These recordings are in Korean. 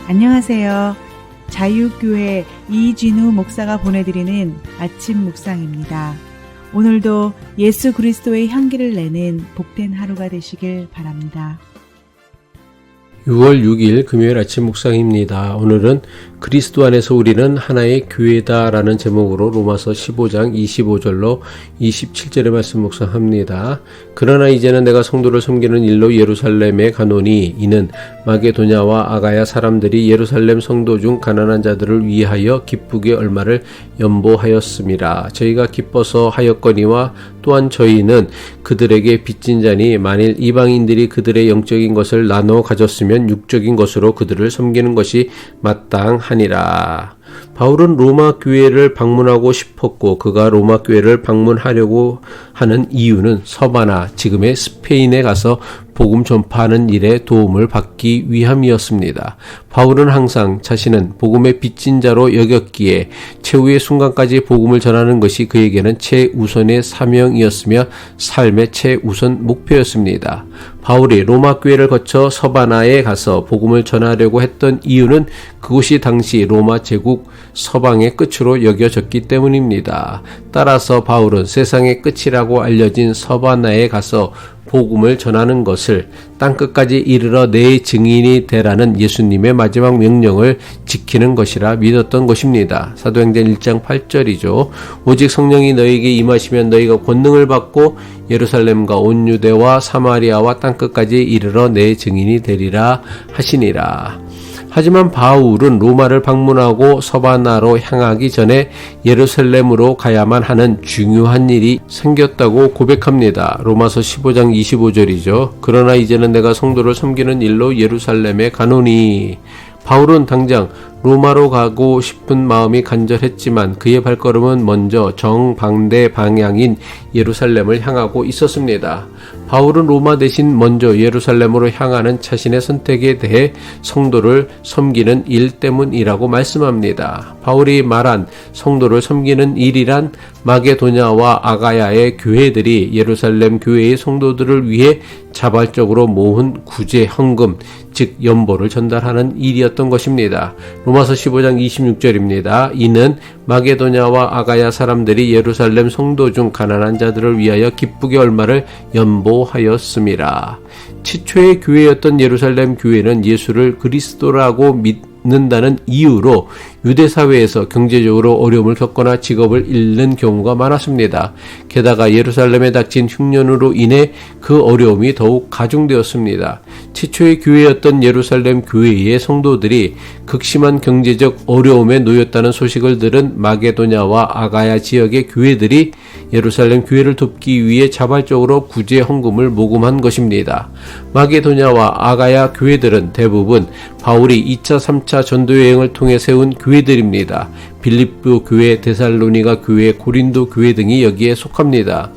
안녕하세요. 자유교회 이진우 목사가 보내드리는 아침 묵상입니다. 오늘도 예수 그리스도의 향기를 내는 복된 하루가 되시길 바랍니다. 6월 6일 금요일 아침 묵상입니다. 오늘은 그리스도 안에서 우리는 하나의 교회다라는 제목으로 로마서 15장 25절로 27절의 말씀 묵상합니다. 그러나 이제는 내가 성도를 섬기는 일로 예루살렘에 가노니 이는 마게도냐와 아가야 사람들이 예루살렘 성도 중 가난한 자들을 위하여 기쁘게 얼마를 연보하였음이라. 저희가 기뻐서 하였거니와 또한 저희는 그들에게 빚진 자니 만일 이방인들이 그들의 영적인 것을 나눠 가졌으면 육적인 것으로 그들을 섬기는 것이 마땅하니라. 바울은 로마 교회를 방문하고 싶었고 그가 로마 교회를 방문하려고 하는 이유는 서바나, 지금의 스페인에 가서 복음 전파하는 일에 도움을 받기 위함이었습니다. 바울은 항상 자신은 복음의 빚진 자로 여겼기에 최후의 순간까지 복음을 전하는 것이 그에게는 최우선의 사명이었으며 삶의 최우선 목표였습니다. 바울이 로마 교회를 거쳐 서바나에 가서 복음을 전하려고 했던 이유는 그곳이 당시 로마 제국 서방의 끝으로 여겨졌기 때문입니다. 따라서 바울은 세상의 끝이라고 알려진 서바나에 가서 복음을 전하는 것을 땅끝까지 이르러 내 증인이 되라는 예수님의 마지막 명령을 지키는 것이라 믿었던 것입니다. 사도행전 1장 8절이죠. 오직 성령이 너에게 임하시면 너희가 권능을 받고 예루살렘과 온 유대와 사마리아와 땅끝까지 이르러 내 증인이 되리라 하시니라. 하지만 바울은 로마를 방문하고 서바나로 향하기 전에 예루살렘으로 가야만 하는 중요한 일이 생겼다고 고백합니다. 로마서 15장 25절이죠. 그러나 이제는 내가 성도를 섬기는 일로 예루살렘에 가노니. 바울은 당장 로마로 가고 싶은 마음이 간절했지만 그의 발걸음은 먼저 정반대 방향인 예루살렘을 향하고 있었습니다. 바울은 로마 대신 먼저 예루살렘으로 향하는 자신의 선택에 대해 성도를 섬기는 일 때문이라고 말씀합니다. 바울이 말한 성도를 섬기는 일이란 마게도냐와 아가야의 교회들이 예루살렘 교회의 성도들을 위해 자발적으로 모은 구제 헌금, 즉 연보를 전달하는 일이었던 것입니다. 로마서 15장 26절입니다. 이는 마게도냐와 아가야 사람들이 예루살렘 성도 중 가난한 자들을 위하여 기쁘게 얼마를 연보하였음이라. 최초의 교회였던 예루살렘 교회는 예수를 그리스도라고 믿는다는 이유로 유대 사회에서 경제적으로 어려움을 겪거나 직업을 잃는 경우가 많았습니다. 게다가 예루살렘에 닥친 흉년으로 인해 그 어려움이 더욱 가중되었습니다. 최초의 교회였던 예루살렘 교회의 성도들이 극심한 경제적 어려움에 놓였다는 소식을 들은 마게도냐와 아가야 지역의 교회들이 예루살렘 교회를 돕기 위해 자발적으로 구제 헌금을 모금한 것입니다. 마게도냐와 아가야 교회들은 대부분 바울이 2차, 3차 전도여행을 통해 세운 교회들입니다. 빌립보 교회, 데살로니가 교회, 고린도 교회 등이 여기에 속합니다.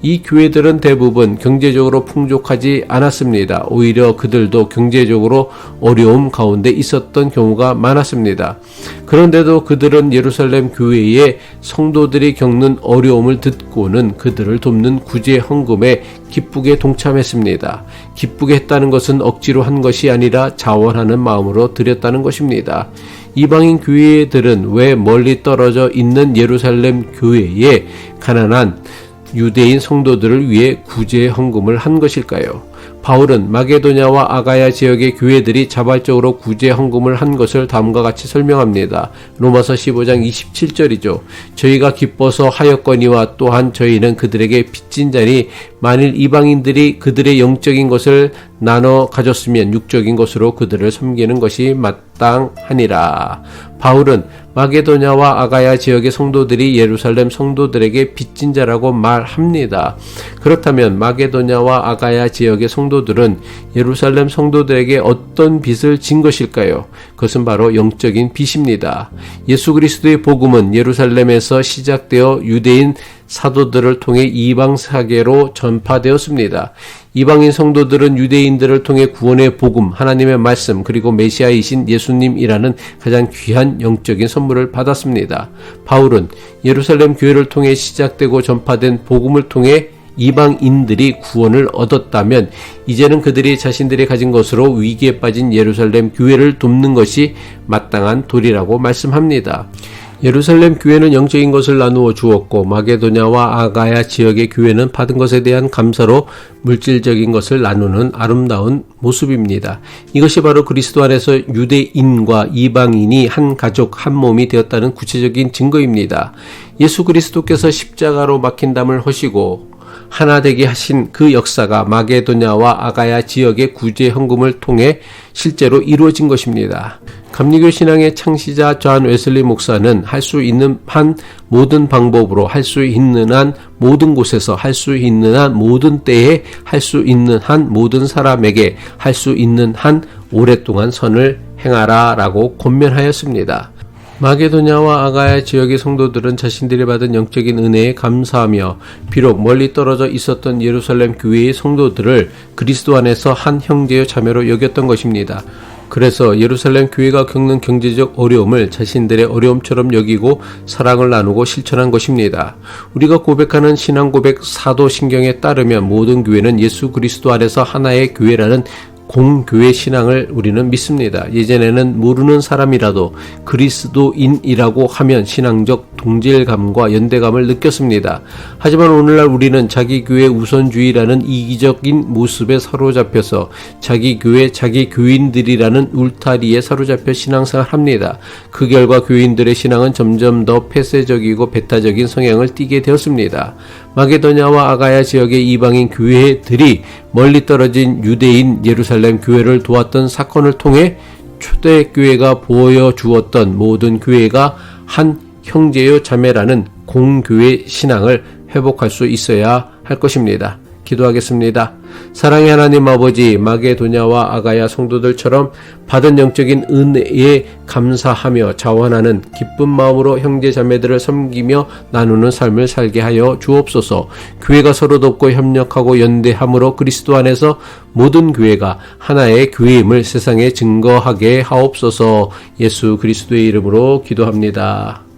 이 교회들은 대부분 경제적으로 풍족하지 않았습니다. 오히려 그들도 경제적으로 어려움 가운데 있었던 경우가 많았습니다. 그런데도 그들은 예루살렘 교회의 성도들이 겪는 어려움을 듣고는 그들을 돕는 구제 헌금에 기쁘게 동참했습니다. 기쁘게 했다는 것은 억지로 한 것이 아니라 자원하는 마음으로 드렸다는 것입니다. 이방인 교회들은 왜 멀리 떨어져 있는 예루살렘 교회에 가난한 유대인 성도들을 위해 구제 헌금을 한 것일까요? 바울은 마게도냐와 아가야 지역의 교회들이 자발적으로 구제 헌금을 한 것을 다음과 같이 설명합니다. 로마서 15장 27절이죠. 저희가 기뻐서 하였거니와 또한 저희는 그들에게 빚진 자니 만일 이방인들이 그들의 영적인 것을 나눠 가졌으면 육적인 것으로 그들을 섬기는 것이 마땅하니라. 바울은 마게도냐와 아가야 지역의 성도들이 예루살렘 성도들에게 빚진 자라고 말합니다. 그렇다면 마게도냐와 아가야 지역의 성도들은 예루살렘 성도들에게 어떤 빚을 진 것일까요? 그것은 바로 영적인 빚입니다. 예수 그리스도의 복음은 예루살렘에서 시작되어 유대인 사도들을 통해 이방 세계로 전파되었습니다. 이방인 성도들은 유대인들을 통해 구원의 복음, 하나님의 말씀, 그리고 메시아이신 예수님이라는 가장 귀한 영적인 선물을 받았습니다. 바울은 예루살렘 교회를 통해 시작되고 전파된 복음을 통해 이방인들이 구원을 얻었다면 이제는 그들이 자신들이 가진 것으로 위기에 빠진 예루살렘 교회를 돕는 것이 마땅한 도리라고 말씀합니다. 예루살렘 교회는 영적인 것을 나누어 주었고 마게도냐와 아가야 지역의 교회는 받은 것에 대한 감사로 물질적인 것을 나누는 아름다운 모습입니다. 이것이 바로 그리스도 안에서 유대인과 이방인이 한 가족 한 몸이 되었다는 구체적인 증거입니다. 예수 그리스도께서 십자가로 막힌 담을 허시고 하나 되게 하신 그 역사가 마게도냐와 아가야 지역의 구제 헌금을 통해 실제로 이루어진 것입니다. 감리교 신앙의 창시자 존 웨슬리 목사는 할 수 있는 한 모든 방법으로 할 수 있는 한 모든 곳에서 할 수 있는 한 모든 때에 할 수 있는 한 모든 사람에게 할 수 있는 한 오랫동안 선을 행하라 라고 권면하였습니다. 마게도냐와 아가야 지역의 성도들은 자신들이 받은 영적인 은혜에 감사하며 비록 멀리 떨어져 있었던 예루살렘 교회의 성도들을 그리스도 안에서 한 형제요 자매로 여겼던 것입니다. 그래서 예루살렘 교회가 겪는 경제적 어려움을 자신들의 어려움처럼 여기고 사랑을 나누고 실천한 것입니다. 우리가 고백하는 신앙 고백 사도신경에 따르면 모든 교회는 예수 그리스도 안에서 하나의 교회라는 공교회 신앙을 우리는 믿습니다. 예전에는 모르는 사람이라도 그리스도인이라고 하면 신앙적 동질감과 연대감을 느꼈습니다. 하지만 오늘날 우리는 자기 교회 우선주의라는 이기적인 모습에 사로잡혀서 자기 교회, 자기 교인들이라는 울타리에 사로잡혀 신앙생활합니다. 그 결과 교인들의 신앙은 점점 더 폐쇄적이고 배타적인 성향을 띠게 되었습니다. 마게도냐와 아가야 지역의 이방인 교회들이 멀리 떨어진 유대인 예루살렘 교회를 도왔던 사건을 통해 초대교회가 보여주었던 모든 교회가 한 형제요 자매라는 공교회 신앙을 회복할 수 있어야 할 것입니다. 기도하겠습니다. 사랑의 하나님 아버지, 마게도냐와 아가야 성도들처럼 받은 영적인 은혜에 감사하며 자원하는 기쁜 마음으로 형제 자매들을 섬기며 나누는 삶을 살게 하여 주옵소서. 교회가 서로 돕고 협력하고 연대함으로 그리스도 안에서 모든 교회가 하나의 교회임을 세상에 증거하게 하옵소서. 예수 그리스도의 이름으로 기도합니다.